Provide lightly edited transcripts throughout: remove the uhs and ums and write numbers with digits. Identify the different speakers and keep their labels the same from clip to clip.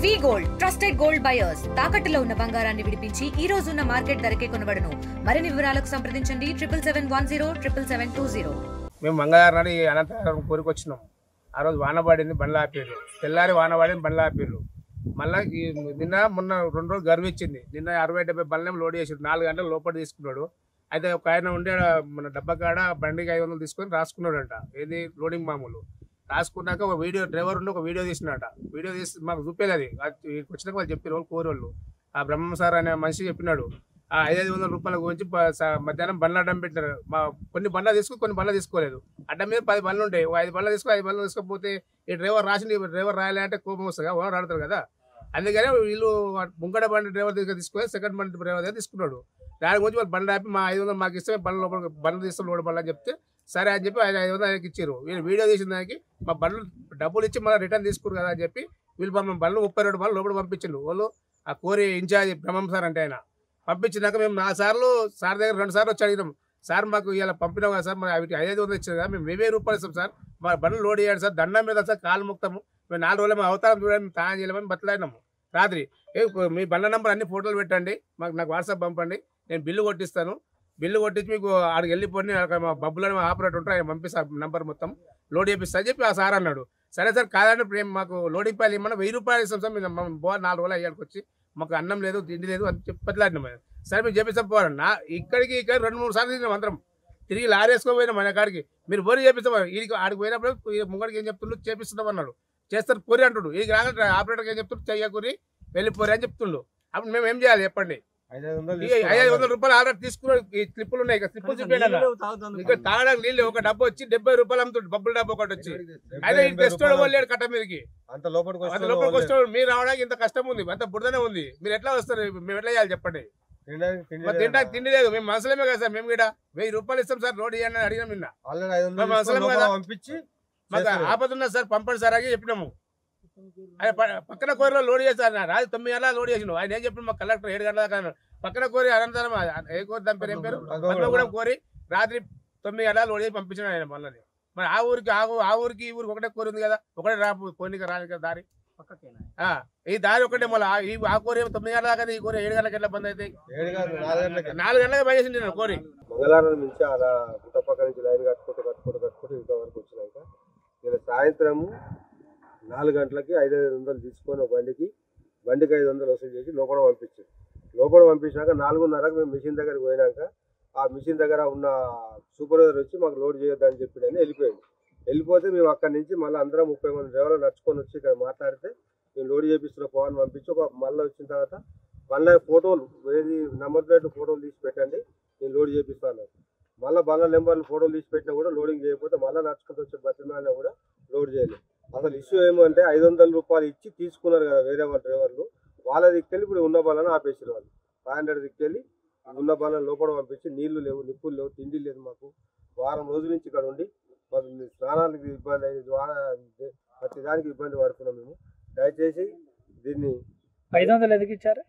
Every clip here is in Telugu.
Speaker 1: వి గోల్డ్ ట్రస్టెడ్ గోల్డ్ బయర్స్ తాకట్టులో ఉన్న బంగారాన్ని విడిపించి ఈ రోజు ఉన్న మార్కెట్ ధరకే కొనబడును. మరిన్ని వివరాలకు సంప్రదించండి 77107720.
Speaker 2: మేము మంగళవారం నాడు ఈ అనంతరం కోరికి వచ్చినాం. ఆ రోజు వాన పడింది, బండ్లు ఆపారు. తెల్లారి వాన పడింది, బండ్లు ఆపారు. మళ్ళీ నిన్న మొన్న 2 రోజులు గర్విచ్చింది. నిన్న 60-70 బండ్లేమో లోడ్ చేసాడు. 4 గంటలు లోపల తీసుకున్నాడు. అయితే ఒక ఆయన ఉండే మన డబ్బా కాడ బండికి 500 తీసుకొని రాసుకున్నాడంట. ఏది లోడింగ్ మామూలు రాసుకున్నాక ఒక వీడియో డ్రైవర్ ఉండి ఒక వీడియో తీసినట. వీడియో తీసి మాకు చూపేది. అది వచ్చినాక వాళ్ళు చెప్పారు, వాళ్ళు కోరోళ్ళు. ఆ బ్రహ్మం సార్ అనే మనిషి చెప్పినాడు. ఆ 500 రూపాయల గురించి మధ్యాహ్నం బండ్లు అడ్డం పెట్టినారు. కొన్ని బండ్లు తీసుకుని కొన్ని బండ్లు తీసుకోలేదు. అడ్డం మీద 10 బండ్లు ఉంటాయి. 5 బండ్లు తీసుకుని 5 బండ్లు తీసుకోకపోతే ఈ డ్రైవర్ రాసింది, డ్రైవర్ రాయాలి అంటే కోపం వస్తుంది కదా, ఓనర్ ఆడతారు కదా. అందుకని వీళ్ళు ముంగడ బండి డ్రైవర్ దగ్గర తీసుకొని సెకండ్ బండి డ్రైవర్ దగ్గర తీసుకున్నాడు. దాని గురించి వాళ్ళు బండ్లు ఆపి మా 500 మాకు ఇస్తే బండ్ల లోపల బండ్లు తీస్తాం లోపల బండ్లు అని చెప్తే సరే అని చెప్పి 500 ఆయనకి ఇచ్చారు. వీళ్ళు వీడియో తీసిన దానికి మా బండ్లు డబ్బులు ఇచ్చి మళ్ళీ రిటర్న్ తీసుకురు కదా అని చెప్పి వీళ్ళు బండ్లు 32 బండ్లు లోపల పంపించిండు. వాళ్ళు ఆ కోరి ఇన్ఛార్జ్ బ్రహ్మం సార్ అంటే ఆయన పంపించినాక మేము 4 సార్లు సార్ దగ్గర 2 సార్లు వచ్చి అడిగినాం. సార్ మాకు ఇలా పంపినాం కదా సార్, మరి వీటికి 500 ఇచ్చారు కదా, మేము 1000 రూపాయలు ఇస్తాం సార్, మా బండ్లు లోడ్ చేయండి సార్, దండం మీద సార్ కాలు ముక్తాము, మేము 4 రోజులు మేము అవతారం చూడండి, మేము తాను చేయలేమని బతలాడినాము. రాత్రి మీ బండ్ల నెంబర్ అన్ని ఫోటోలు పెట్టండి, నాకు వాట్సాప్ పంపండి, నేను బిల్లు కొట్టిస్తాను, బిల్లు కొట్టించి మీకు ఆడికి వెళ్ళిపోయి మా బబ్బులని ఆపరేటర్ ఉంటారు, ఆయన పంపిస్తా నెంబర్ మొత్తం లోడ్ చేపిస్తా అని చెప్పి ఆ సార్ అన్నాడు. సరే సార్ కాదంటే మాకు లోడింగ్ పాయలు ఇవ్వమన్నా 1000 రూపాయలు ఇస్తాం సార్, మేము 4 రోజులు అయ్యాడికి వచ్చి మాకు అన్నం లేదు తిండి లేదు అని చెప్పి బతలాడినాం. సరే మీరు చేపిస్తాం పోవాలన్నా. ఇక్కడికి 2-3 సార్లు తిరిగినాం అందరం, తిరిగి లారీ వేసుకోపోయినాం మన కాడికి. మీరు బోరి చేపిస్తాం, వీడికి ఆడికి పోయినప్పుడు ముంగడికి ఏం చెప్తుండ్రు, చేపిస్తున్నాం అన్నాడు. చేస్తారు పొరి అంటుడు, వీడికి రాగా ఆపరేటర్కి ఏం చెప్తుండ్రు, చెయ్యకూరి వెళ్ళిపోరి అని చెప్తుండ్రు. అప్పుడు మేము ఏం చేయాలి చెప్పండి? 500 రూపాయలు ఆల్రెడీ తీసుకున్న ఈ స్లిప్పులు ఉన్నాయి, స్లిప్పులు చూపించాలి. ఇక్కడ తాగడానికి నీళ్ళు ఒక డబ్బు వచ్చి 70 రూపాయలు అమ్ముతుంది, బబ్బుల డబ్బు ఒకటి వచ్చి. అయితే టెస్ట్ వెళ్ళాడు కట్ట మీదకి, అంత లోపలికి వస్తాడు. మీరు రావడానికి ఇంత కష్టం ఉంది, అంత బురదనే ఉంది, మీరు ఎట్లా వస్తారు? మేము ఎట్లా చేయాలి చెప్పండి? తింటానికి తిండి లేదు, మేము మనసులేమే కదా సార్, మేము కూడా 1000 రూపాయలు ఇస్తాం సార్ లోడ్ చేయండి అని అడిగినాం. నిన్న మనసులేం కదా, మాకు ఆపద ఉన్నది సార్ పంపండి సార్ అని చెప్పినాము. ఆయన పక్కన కోరిలో లోడ్ చేశారు, రాత్రి 9 గంటల లోడ్ చేసినావు. ఆయన ఏం చెప్పిన మాకు కలెక్టర్ 7 గంటల దాకా పక్కన కోరి అనంతరం ఏ కోరి దాని పేరు ఏం పేరు కూడా కోరి రాత్రి 9 గంటల లోడ్ చేసి పంపించినాడు ఆయన మళ్ళీ. మరి ఆ ఊరికి ఈ ఊరికి ఒకటే కోరి ఉంది కదా, ఒకటే పోనీకి రాని దారి, ఈ దారి ఒకటే. మళ్ళీ ఆ కోరి 9 గంటల దాకా, ఈ కోరి 7 గంటలకు ఎట్లా బంద్ అవుతాయి? 4 గంటలకు బంద్ చేసింది నేను కోరి.
Speaker 3: మంగళవారం నుంచి అలా పుట్టపక్క నుంచి లైన్ కట్టుకుంటూ ఇంతవరకు వచ్చినాక నేను సాయంత్రం 4 గంటలకి 500 తీసుకొని బండికి 500 వసూలు చేసి లోపల పంపించాను. లోపల పంపించాక 4:30కు మేము మిషన్ దగ్గరికి పోయినాక ఆ మిషన్ దగ్గర ఉన్న సూపర్వైజర్ వచ్చి మాకు లోడ్ చేయొద్దని చెప్పి వెళ్ళిపోతే మేము అక్కడి నుంచి మళ్ళీ అందరం 30 మంది డ్రైవర్లు నడుచుకొని వచ్చి ఇక్కడ మాట్లాడితే మేము లోడ్ చేపిస్తున్న పోవాలని పంపించి మళ్ళీ వచ్చిన తర్వాత బండ్ల ఫోటోలు ఏది నెంబర్ ప్లేట్ ఫోటోలు తీసి పెట్టండి నేను లోడ్ చేపిస్తాను. మళ్ళీ బండ్ల నెంబర్లు ఫోటోలు తీసి పెట్టినా కూడా లోడింగ్ చేయకపోతే మళ్ళీ నడుచుకుంటూ వచ్చే బతిమాలినా కూడా లోడ్ చేయలేదు. అసలు ఇష్యూ ఏమంటే 500 రూపాయలు ఇచ్చి తీసుకున్నారు కదా వేరే వాళ్ళ డ్రైవర్లు, వాళ్ళ దిక్కెళ్ళి ఇప్పుడు ఉన్న బళ్ళను ఆపేసారు. వాళ్ళు 500 దిక్కెళ్ళి ఉన్న బళ్ళను లోపల పంపించి నీళ్లు లేవు, నిప్పులు లేవు, తిండి లేదు. మాకు వారం రోజుల నుంచి ఇక్కడ ఉండి మాకు స్నానానికి ఇబ్బంది అయింది, ప్రతి దానికి ఇబ్బంది పడుతున్నాం మేము. దయచేసి దీన్ని
Speaker 2: 500 ఎందుకు ఇచ్చారు?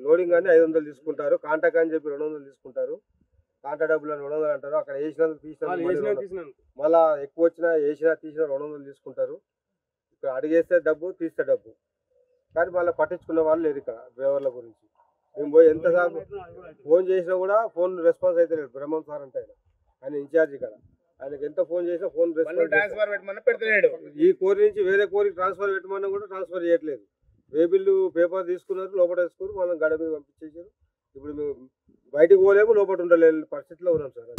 Speaker 3: లోడింగ్ అని 500 తీసుకుంటారు, కాంటాక్ట్ అని చెప్పి 200 తీసుకుంటారు, కాంటా డబ్బులు అని 200 అంటారు. అక్కడ వేసినందుకు తీసినందుకు మళ్ళీ ఎక్కువ వచ్చినా వేసినా తీసినా 200 తీసుకుంటారు. ఇక్కడ అడిగేస్తే డబ్బు, తీస్తే డబ్బు. కానీ మళ్ళీ పట్టించుకున్న వాళ్ళు లేరు ఇక్కడ డ్రైవర్ల గురించి. మేము పోయి ఎంతసేపు ఫోన్ చేసినా కూడా ఫోన్ రెస్పాన్స్ అయితే లేదు. బ్రహ్మం సార్ అంటే ఆయన ఇన్ఛార్జ్ ఇక్కడ, ఆయనకి ఎంత ఫోన్ చేసినా ఫోన్ రెస్పాన్స్. ఈ కోరి నుంచి వేరే కోరికి ట్రాన్స్ఫర్ పెట్టమన్నా కూడా ట్రాన్స్ఫర్ చేయట్లేదు. బిల్లు పేపర్ తీసుకున్నారు, లోపల వేసుకుని మనం గడ మీద పంపించేసారు. ఇప్పుడు మేము బయటకు పోలేము, లోపల ఉండలేని పరిస్థితిలో ఉన్నాం సార్.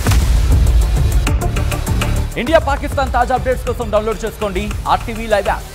Speaker 4: ఇండియా పాకిస్తాన్ తాజా అప్డేట్స్ కోసం డౌన్లోడ్ చేసుకోండి RTV లైవ్ యాప్.